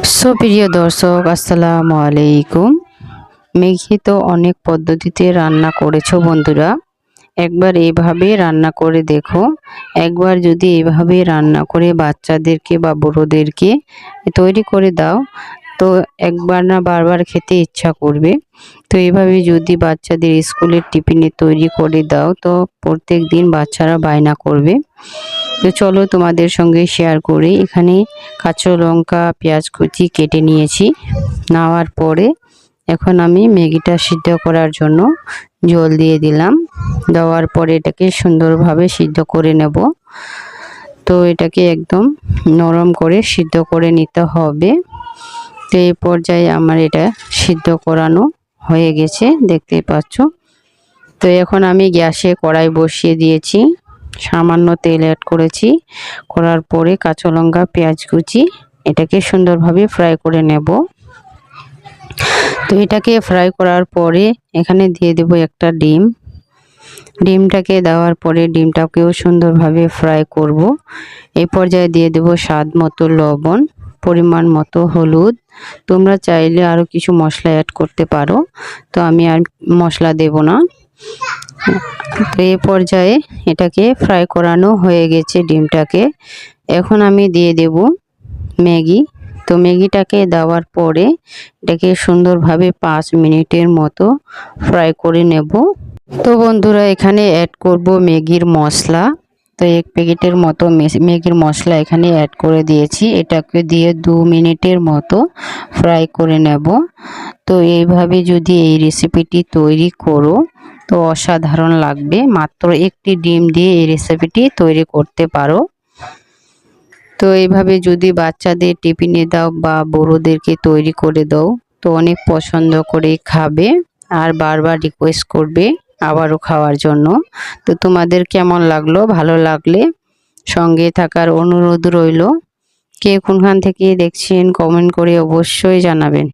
প্রিয় দর্শক, আসসালামু আলাইকুম। মেঘি তো অনেক পদ্ধতিতে রান্না করেছো বন্ধুরা, একবার এইভাবে রান্না করে দেখো। একবার যদি এইভাবে রান্না করে বাচ্চাদেরকে বা বড়োদেরকে তৈরি করে দাও, তো একবার না বারবার খেতে ইচ্ছা করবে। তো এইভাবে যদি বাচ্চাদের স্কুলের টিফিনে তৈরি করে দাও, তো প্রত্যেক দিন বাচ্চারা বায়না করবে। তো চলো তোমাদের সঙ্গে শেয়ার করি। এখানে কাঁচা লঙ্কা, পেঁয়াজ কুচি কেটে নিয়েছি। নেওয়ার পরে এখন আমি ম্যাগিটা সিদ্ধ করার জন্য জল দিয়ে দিলাম। দেওয়ার পরে এটাকে সুন্দরভাবে সিদ্ধ করে নেব। তো এটাকে একদম নরম করে সিদ্ধ করে নিতে হবে। তো এই পর্যায়ে আমার এটা সিদ্ধ করানো হয়ে গেছে, দেখতেই পাচ্ছ। তো এখন আমি গ্যাসে কড়াই বসিয়ে দিয়েছি, সামান্য তেল অ্যাড করেছি। করার পরে কাঁচা লঙ্কা, পেঁয়াজ কুচি এটাকে সুন্দরভাবে ফ্রাই করে নেব। তো এটাকে ফ্রাই করার পরে এখানে দিয়ে দেব একটা ডিম। ডিমটাকে দেওয়ার পরে ডিমটাকেও সুন্দরভাবে ফ্রাই করব। এই পর্যায়ে দিয়ে দেব স্বাদ মতো লবণ, পরিমাণ মতো হলুদ। তোমরা চাইলে আরও কিছু মশলা অ্যাড করতে পারো, তো আমি আর মশলা দেব না। তো এই পর্যায়ে এটাকে ফ্রাই করানো হয়ে গেছে ডিমটাকে। এখন আমি দিয়ে দেব ম্যাগি। তো ম্যাগিটাকে দেওয়ার পরে এটাকে সুন্দরভাবে 5 মিনিটের মতো ফ্রাই করে নেব। তো বন্ধুরা, এখানে অ্যাড করব ম্যাগির মশলা। তো 1 প্যাকেটের মতো ম্যাগির মশলা এখানে অ্যাড করে দিয়েছি। এটাকে দিয়ে 2 মিনিটের মতো ফ্রাই করে নেব। তো এইভাবে যদি এই রেসিপিটি তৈরি করো তো অসাধারণ লাগবে। মাত্র একটি ডিম দিয়ে এই রেসিপিটি তৈরি করতে পারো। তো এইভাবে যদি বাচ্চাদের টিফিনে দাও বা বড়োদেরকে তৈরি করে দাও, তো অনেক পছন্দ করে খাবে আর বারবার রিকোয়েস্ট করবে আবারও খাওয়ার জন্য। তো তোমাদের কেমন লাগলো? ভালো লাগলে সঙ্গে থাকার অনুরোধ রইল। কে কোনখান থেকে দেখছেন কমেন্ট করে অবশ্যই জানাবেন।